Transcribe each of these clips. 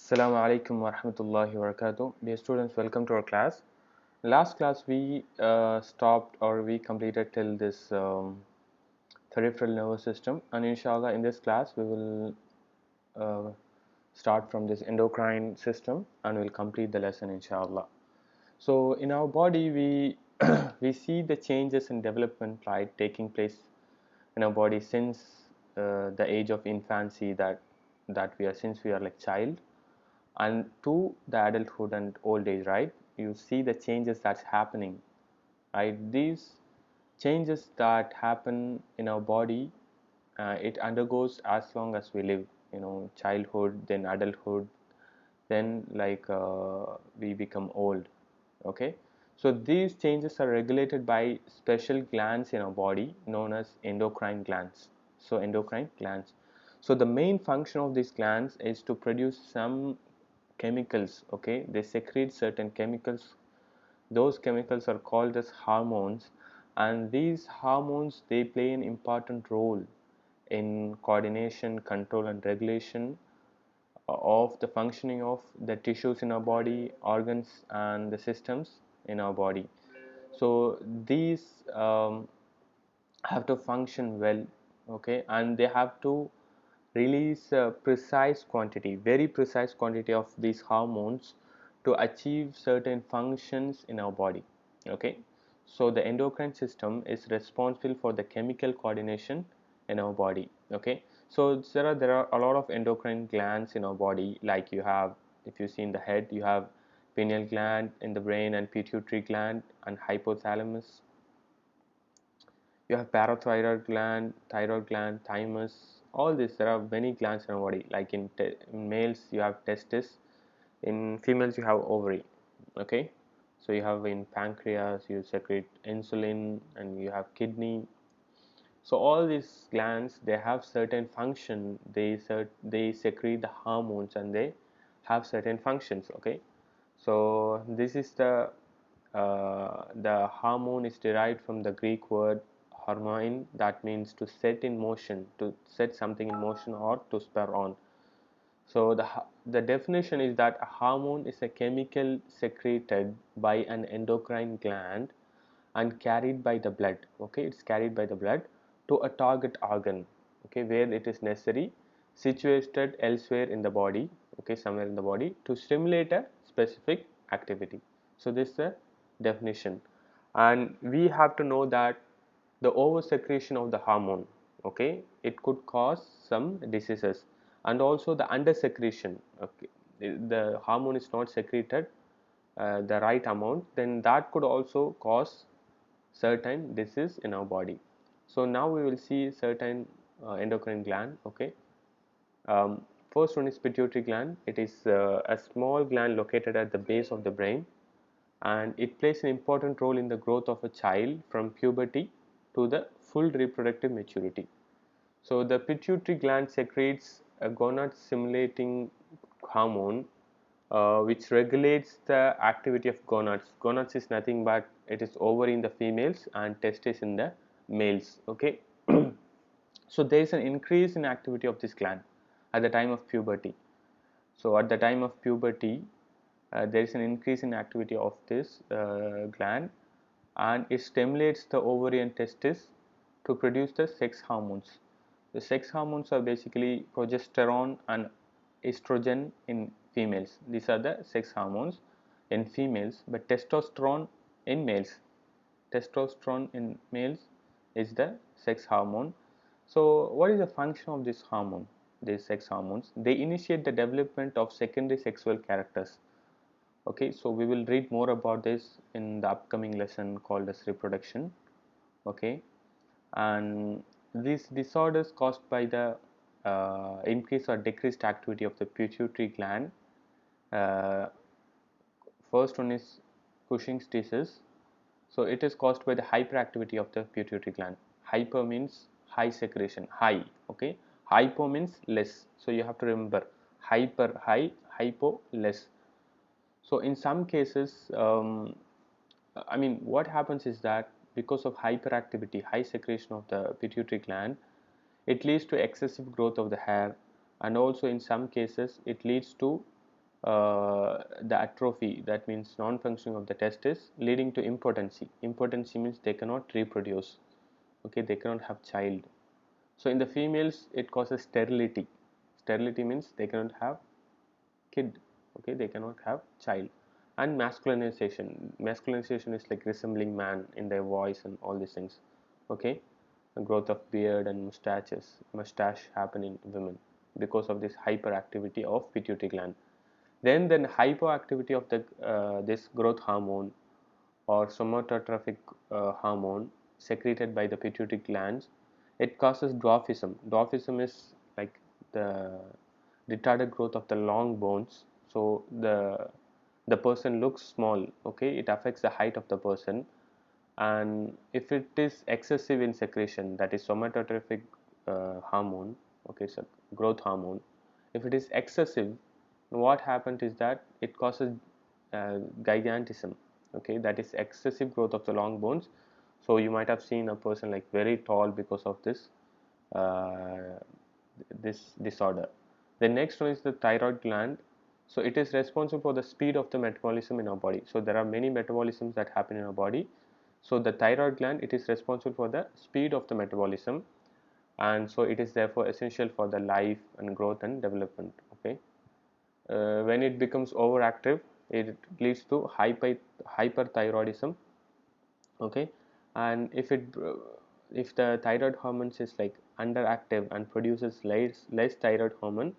Assalamu alaikum wa rahmatullahi wa barakatuh. Dear students, welcome to our class. Last class we stopped or we completed till this peripheral nervous system, and inshallah in this class we will uh, start from this endocrine system and we'll complete the lesson inshallah. So in our body we we see the changes in development, right, taking place in our body since the age of infancy, that we are, since we are like child, and to the adulthood and old age, right? You see the changes that's happening, right? These changes that happen in our body, it undergoes as long as we live, childhood, then adulthood, then we become old. Okay, so these changes are regulated by special glands in our body known as endocrine glands. So endocrine glands, so the main function of these glands is to produce some chemicals. Okay, they secrete certain chemicals. Those chemicals are called as hormones, and these hormones, they play an important role in coordination, control and regulation of the functioning of the tissues in our body, organs and the systems in our body. So these have to function well, okay, and they have to release a precise quantity, very precise quantity of these hormones to achieve certain functions in our body. Okay, so the endocrine system is responsible for the chemical coordination in our body. Okay, so there are a lot of endocrine glands in our body. Like you have, if you see in the head, you have pineal gland, in the brain and pituitary gland and hypothalamus. You have parathyroid gland, thyroid gland, thymus, all this. There are many glands in our body. Like in males you have testis, in females you have ovary. Okay, so you have in pancreas, you secrete insulin, and you have kidney. So all these glands, they have certain function, they secrete the hormones and they have certain functions. Okay, so this is the hormone is derived from the Greek word hormoin, that means to set in motion, to set something in motion or to spur on. So the definition is that a hormone is a chemical secreted by an endocrine gland and carried by the blood. Okay, it's carried by the blood to a target organ. Okay, where it is necessary, situated elsewhere in the body. Okay, somewhere in the body to stimulate a specific activity. So this is the definition, and we have to know that the over secretion of the hormone, okay, it could cause some diseases, and also the under secretion. Okay, the hormone is not secreted the right amount, then that could also cause certain disease in our body. So now we will see certain endocrine gland. Okay, first one is pituitary gland. It is a small gland located at the base of the brain, and it plays an important role in the growth of a child from puberty to the full reproductive maturity. So the pituitary gland secretes a gonad stimulating hormone which regulates the activity of gonads. Gonads is nothing but it is ovary in the females and testis in the males. Okay, so there is an increase in activity of this gland at the time of puberty. So at the time of puberty, there is an increase in activity of this gland, and it stimulates the ovary and testis to produce the sex hormones. The sex hormones are basically progesterone and estrogen in females. These are the sex hormones in females, but testosterone in males. Testosterone in males is the sex hormone. So what is the function of this hormone, these sex hormones? They initiate the development of secondary sexual characters. Okay, so we will read more about this in the upcoming lesson called as reproduction. Okay, and these disorders caused by the increased or decreased activity of the pituitary gland. uh, First one is Cushing's disease. So it is caused by the hyperactivity of the pituitary gland. Hyper means high secretion, high. Okay, hypo means less, so you have to remember hyper high, hypo less. So in some cases, I mean, what happens is that because of hyperactivity, high secretion of the pituitary gland, it leads to excessive growth of the hair, and also in some cases it leads to the atrophy, that means non-functioning of the testes, leading to impotency. Impotency means they cannot reproduce, okay, they cannot have child. So in the females it causes sterility. Sterility means they cannot have kid, okay, they cannot have child. And masculinization. Masculinization is like resembling man in their voice and all these things, okay. The growth of beard and mustache happen in women because of this hyperactivity of pituitary gland. Then hypoactivity of the this growth hormone or somatotropic hormone secreted by the pituitary glands, it causes dwarfism. Dwarfism is like the retarded growth of the long bones. So the person looks small, okay, it affects the height of the person. And if it is excessive in secretion, that is somatotropic hormone, okay, so growth hormone, if it is excessive, what happened is that it causes gigantism, okay, that is excessive growth of the long bones. So you might have seen a person like very tall because of uh, this disorder. The next one is the thyroid gland. So it is responsible for the speed of the metabolism in our body. So there are many metabolisms that happen in our body. So the thyroid gland, it is responsible for the speed of the metabolism, and so it is therefore essential for the life and growth and development, okay. When it becomes overactive, it leads to hyperthyroidism, okay. And if the thyroid hormones is like underactive and produces less thyroid hormone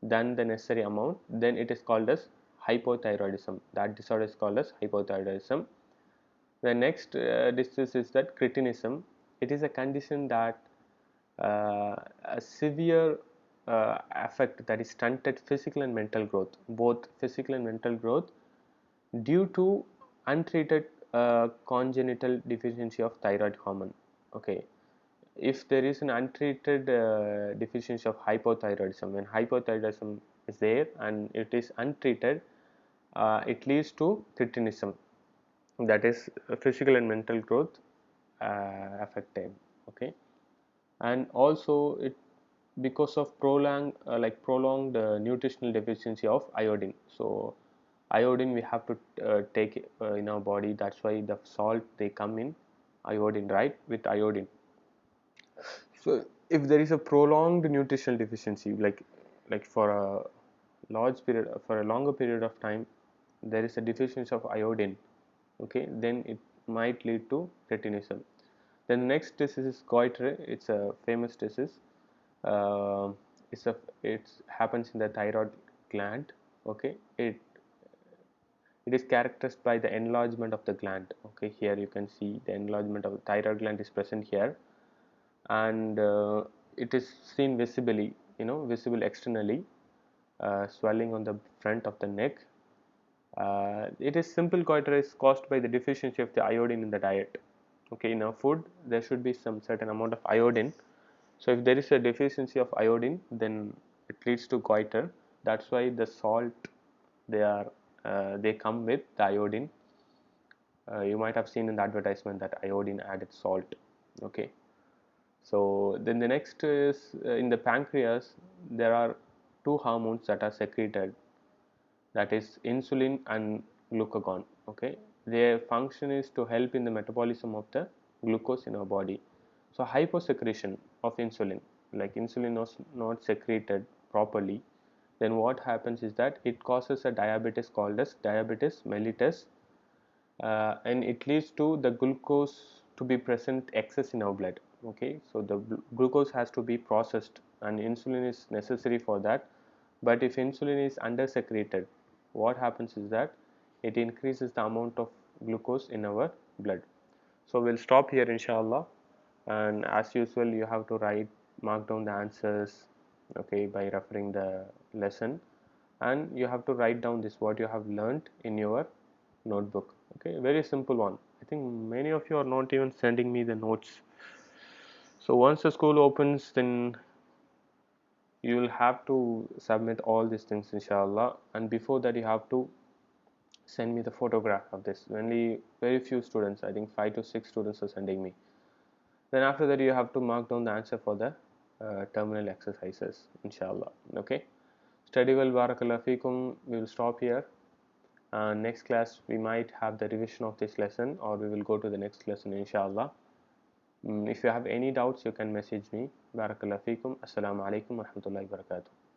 than the necessary amount, then it is called as hypothyroidism. That disorder is called as hypothyroidism. The next disease is that cretinism. It is a condition that a severe affect, that is stunted physical and mental growth, both physical and mental growth, due to untreated congenital deficiency of thyroid hormone, okay. If there is an untreated deficiency of hypothyroidism, when hypothyroidism is there and it is untreated, it leads to cretinism, that is physical and mental growth affected, okay. And also it because of prolonged nutritional deficiency of iodine. So iodine we have to take in our body, that's why the salt they come in iodine, right, with iodine. So if there is a prolonged nutritional deficiency, like for a large period, for a longer period of time, there is a deficiency of iodine, okay, then it might lead to cretinism. Then the next disease is goiter. It's a famous disease. uh, it happens in the thyroid gland, okay. It is characterized by the enlargement of the gland, okay. Here you can see the enlargement of the thyroid gland is present here, and it is seen visibly, visible externally, swelling on the front of the neck. It is simple goiter is caused by the deficiency of the iodine in the diet, okay. In our food there should be some certain amount of iodine. So if there is a deficiency of iodine, then it leads to goiter. That's why the salt, they come with the iodine. You might have seen in the advertisement that iodine added salt, okay. So then the next is in the pancreas there are two hormones that are secreted, that is insulin and glucagon, okay. Their function is to help in the metabolism of the glucose in our body. So hyposecretion of insulin, like insulin was not secreted properly, then what happens is that it causes a diabetes called as diabetes mellitus, and it leads to the glucose to be present excess in our blood, okay. So the glucose has to be processed and insulin is necessary for that. But if insulin is under secreted, what happens is that it increases the amount of glucose in our blood. So we'll stop here inshallah, and as usual you have to mark down the answers, okay, by referring the lesson, and you have to write down this what you have learned in your notebook, okay. Very simple one. I think many of you are not even sending me the notes. So once the school opens, then you will have to submit all these things inshallah, and before that you have to send me the photograph of this. Only very few students, I think 5 to 6 students are sending me. Then after that you have to mark down the answer for the terminal exercises inshallah, okay. Study well, barakallah feekum. We will stop here. Next class we might have the revision of this lesson, or we will go to the next lesson inshallah. If you have any doubts, you can message me. Barakallah feekum. Assalamu alaikum wa rahmatullahi wa barakatuh.